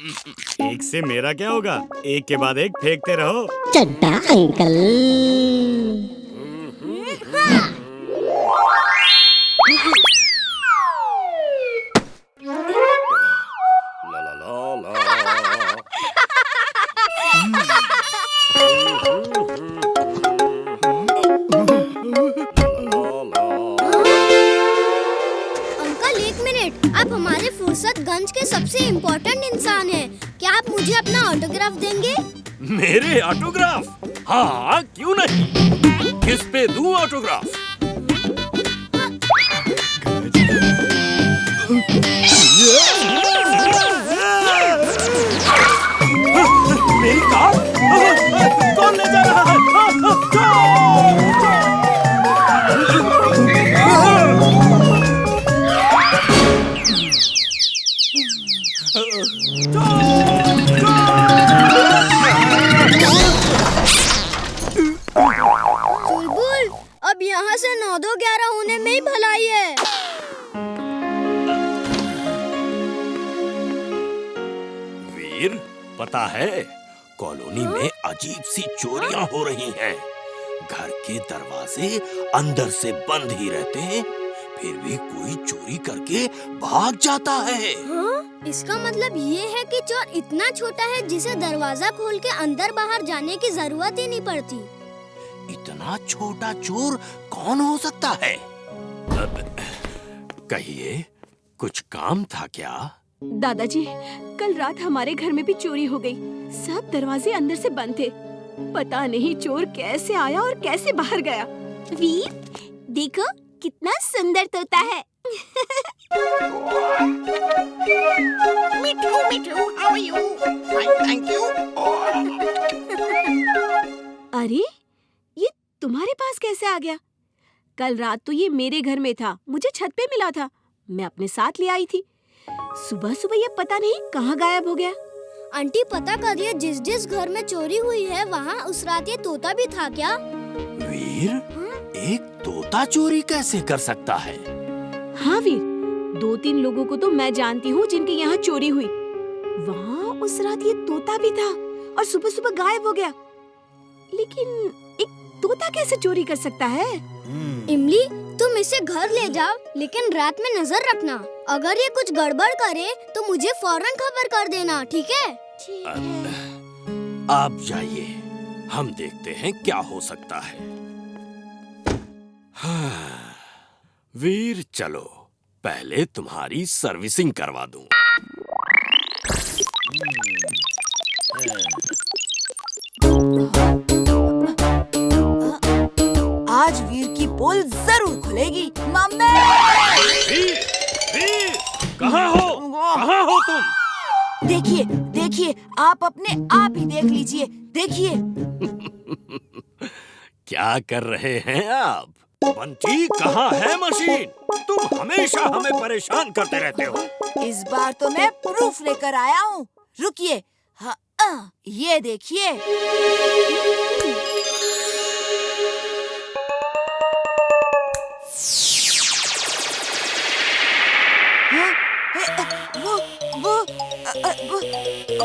एक से मेरा क्या होगा? एक के बाद एक फेंकते रहो। चड्डा अंकल। ला ला ला ला। अंकल एक मिनट, आप हमारे फुर्सतगंज के सबसे इम्पोर्टेंट इंसान हैं। क्या आप मुझे अपना ऑटोग्राफ देंगे? मेरे ऑटोग्राफ? हाँ, क्यों नहीं। किस पे दूं ऑटोग्राफ? मेरी कार? कौन ले जा रहा है? बुलबुल, अब यहाँ से 9-2-11 होने में ही भलाई है। वीर, पता है कॉलोनी में अजीब सी चोरियां हो रही हैं। घर के दरवाजे अंदर से बंद ही रहते हैं, फिर भी कोई चोरी करके भाग जाता है। हाँ? इसका मतलब ये है कि चोर इतना छोटा है जिसे दरवाजा खोल के अंदर बाहर जाने की जरूरत ही नहीं पड़ती। इतना छोटा चोर कौन हो सकता है? कहिए, कुछ काम था क्या? दादाजी, कल रात हमारे घर में भी चोरी हो गई। सब दरवाजे अंदर से बंद थे। पता नहीं चोर कैसे आया और कैसे बाहर गया। वीर, देखो कितना सुंदर तोता है। मिठू मिठू, how are you? Fine, thank you. अरे, ये तुम्हारे पास कैसे आ गया? कल रात तो ये मेरे घर में था, मुझे छत पे मिला था, मैं अपने साथ ले आई थी। सुबह सुबह ये पता नहीं कहाँ गायब हो गया। आंटी पता करिए, जिस जिस घर में चोरी हुई है वहाँ उस रात ये तोता भी था क्या? वीर, एक तोता चोरी कैसे कर सकता है? हाँ वीर, 2-3 लोगों को तो मैं जानती हूँ जिनके यहाँ चोरी हुई। वहाँ उस रात ये तोता भी था और सुबह सुबह गायब हो गया। लेकिन एक तोता कैसे चोरी कर सकता है? इमली, तुम इसे घर ले जाओ, लेकिन रात में नजर रखना। अगर ये कुछ गड़बड़ करे तो मुझे फौरन खबर कर देना, ठीक है? आप जाइए, हम देखते हैं क्या हो सकता है। हाँ, वीर चलो, पहले तुम्हारी सर्विसिंग करवा दूं। आज वीर की पोल जरूर खुलेगी। मम्मी! वीर, वीर, कहाँ हो? कहाँ हो तुम? देखिए, देखिए, आप अपने आप ही देख लीजिए, देखिए। क्या कर रहे हैं आप? बंटी, कहाँ है मशीन? तुम हमेशा हमें परेशान करते रहते हो। इस बार तो मैं प्रूफ लेकर आया हूँ। रुकिए, हाँ, ये देखिए।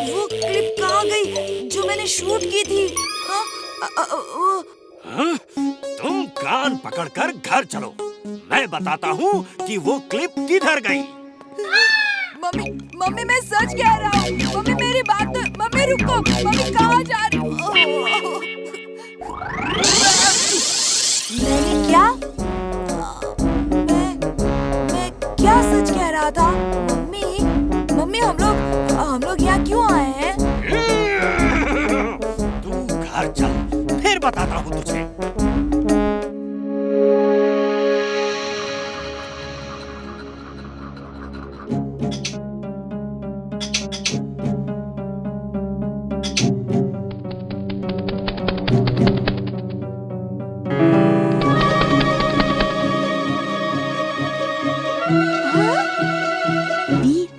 वो क्लिप कहाँ गई जो मैंने शूट की थी? हाँ? तुम कान पकड़कर घर चलो, मैं बताता हूँ कि वो क्लिप किधर गई। मम्मी, मम्मी मैं सच कह रहा हूँ। मम्मी मेरी बात, मम्मी रुको, मम्मी कहाँ जा रही हो? मैंने क्या? मैं क्या सच कह रहा था? मम्मी हम लोग यहाँ क्यों आए हैं? तू घर चल, फिर बताता हूँ तुझे।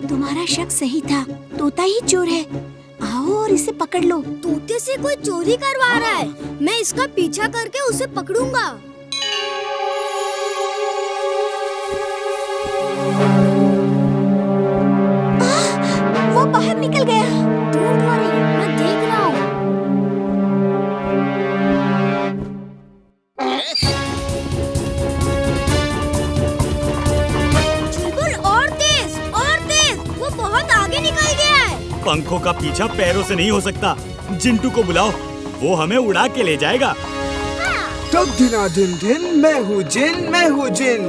तुम्हारा शक सही था, तोता ही चोर है। आओ और इसे पकड़ लो। तोते से कोई चोरी करवा रहा है, मैं इसका पीछा करके उसे पकड़ूंगा। वो बाहर निकल गया। डोंट वरी, मैं देख रहा हूँ। चुलबुल और तेज, वो बहुत आगे निकल गया है। पंखों का पीछा पैरों से नहीं हो सकता। जिंटू को बुलाओ, वो हमें उड़ा के ले जाएगा। तब दिना दिन दिन, मैं हूँ जिन।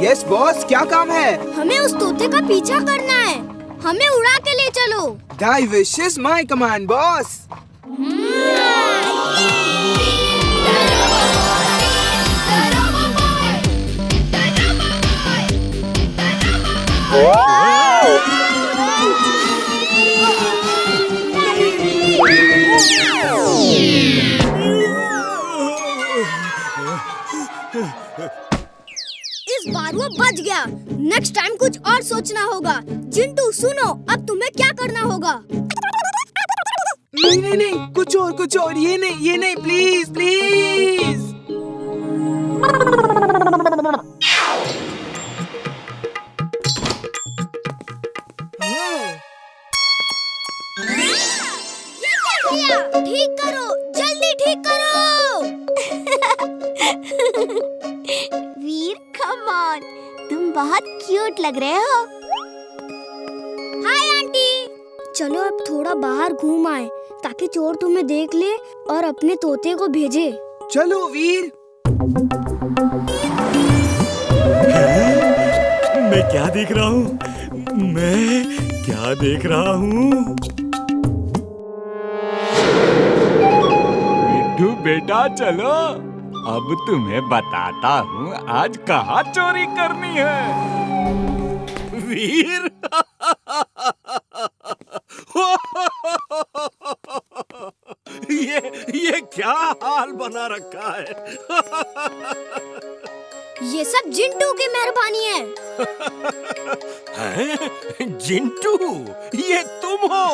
यस बॉस, क्या काम है? हमें उस तोते का पीछा करना है। हमें उड़ा के ले चलो। Thy wish is my command, boss. इस बार वो बच गया। नेक्स्ट टाइम कुछ और सोचना होगा। जिंटू सुनो, अब तुम्हें क्या करना होगा? नहीं, कुछ और, ये नहीं, प्लीज। ये क्या किया? ठीक करो, जल्दी ठीक करो। वीर, कम ऑन, तुम बहुत क्यूट लग रहे हो। Hi aunty. चलो अब थोड़ा बाहर घूम आए ताकि चोर तुम्हें देख ले और अपने तोते को भेजे। चलो वीर। मैं क्या देख रहा हूँ? मिट्ठू बेटा, चलो अब तुम्हें बताता हूँ आज कहाँ चोरी करनी है। वीर ये क्या हाल बना रखा है? ये सब जिंटू की मेहरबानी है। हैं? जिंटू, ये तुम हो?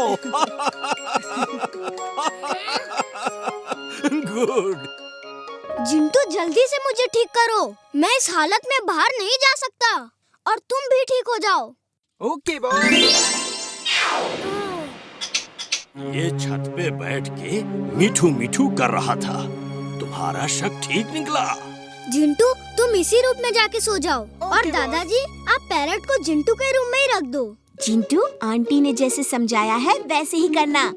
गुड। जिंटू, जल्दी से मुझे ठीक करो। मैं इस हालत में बाहर नहीं जा सकता और तुम भी ठीक हो जाओ। Okay boss. ये छत पे बैठ के मीठू कर रहा था। तुम्हारा शक ठीक निकला। जिंटू, तुम इसी रूम में जाके सो जाओ और दादाजी, आप पैरट को जिंटू के रूम में ही रख दो। जिंटू, आंटी ने जैसे समझाया है वैसे ही करना।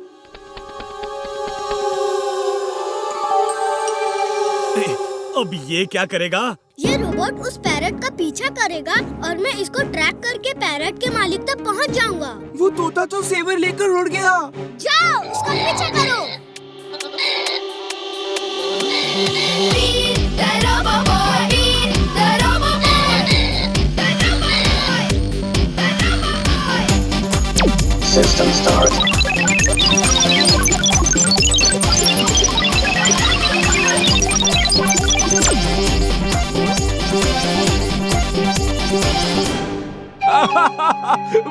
अब ये क्या करेगा? ये रोबोट उस पैरट का पीछा करेगा और मैं इसको ट्रैक करके पैरट के मालिक तक पहुंच जाऊंगा। वो तोता तो सेवर लेकर उड़ गया। जाओ, उसका पीछा करो। System start.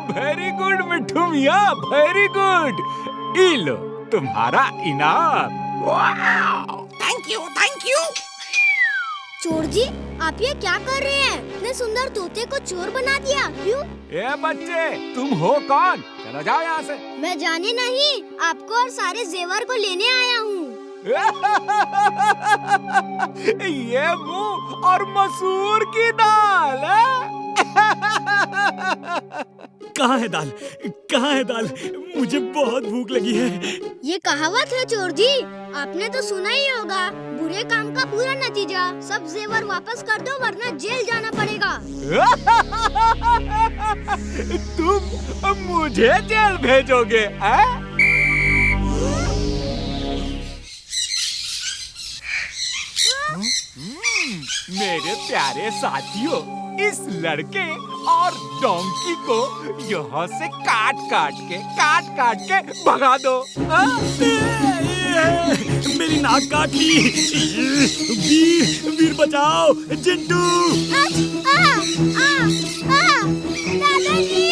वेरी गुड मिट्ठू मिया, वेरी गुड। ई लो तुम्हारा इनाम। Thank you. चोर जी, आप ये क्या कर रहे हैं? इतने सुंदर तोते को चोर बना दिया। क्यों? ए बच्चे, तुम हो कौन? चलो जाओ यहाँ से। मैं जाने नहीं, आपको और सारे जेवर को लेने आया हूँ। ये मुंह और मसूर की दाल है? कहाँ है दाल? मुझे बहुत भूख लगी है। ये कहावत है चोर जी, आपने तो सुना ही होगा, बुरे काम का बुरा नतीजा। सब जेवर वापस कर दो वरना जेल जाना पड़ेगा। तुम मुझे जेल भेजोगे? मेरे प्यारे साथियों, इस लड़के और डोंकी को यहाँ से काट काट के भगा दो। मेरी नाक काट ली। वीर बचाओ, जिंटू। दादाजी,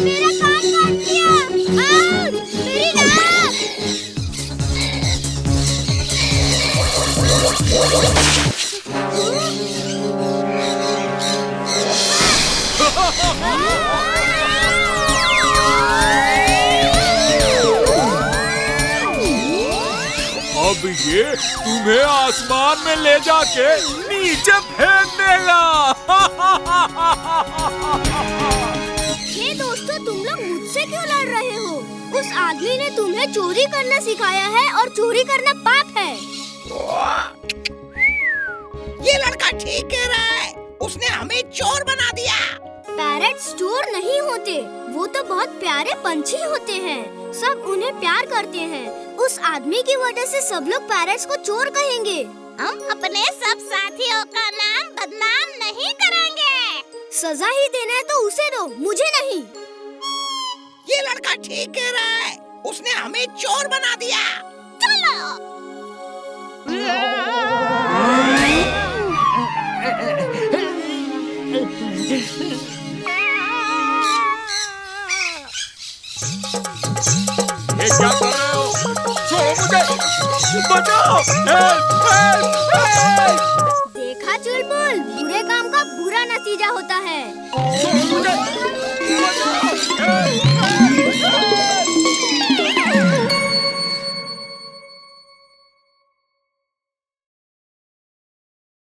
मेरा कान काट दिया। मेरी नाक। ये तुम्हें आसमान में ले जाके नीचे फेंक देगा। हे दोस्तों, तुम लोग मुझसे क्यों लड़ रहे हो? उस आदमी ने तुम्हें चोरी करना सिखाया है और चोरी करना पाप है। ये लड़का ठीक कह रहा है, उसने हमें चोर बना दिया। पैरट्स चोर नहीं होते, वो तो बहुत प्यारे पंछी होते हैं। सब उन्हें प्यार करते हैं। उस आदमी की वजह से सब लोग पैरट्स को चोर कहेंगे। हम अपने सब साथियों का नाम बदनाम नहीं करेंगे। सजा ही देना है तो उसे दो, मुझे नहीं। ये लड़का ठीक कह रहा है, उसने हमें चोर बना दिया। चलो। ये क्या कर रहे हो? छोड़ो मुझे, बचाओ! हेल्प! देखा चुलबुल, बुरे काम का बुरा नतीजा होता है।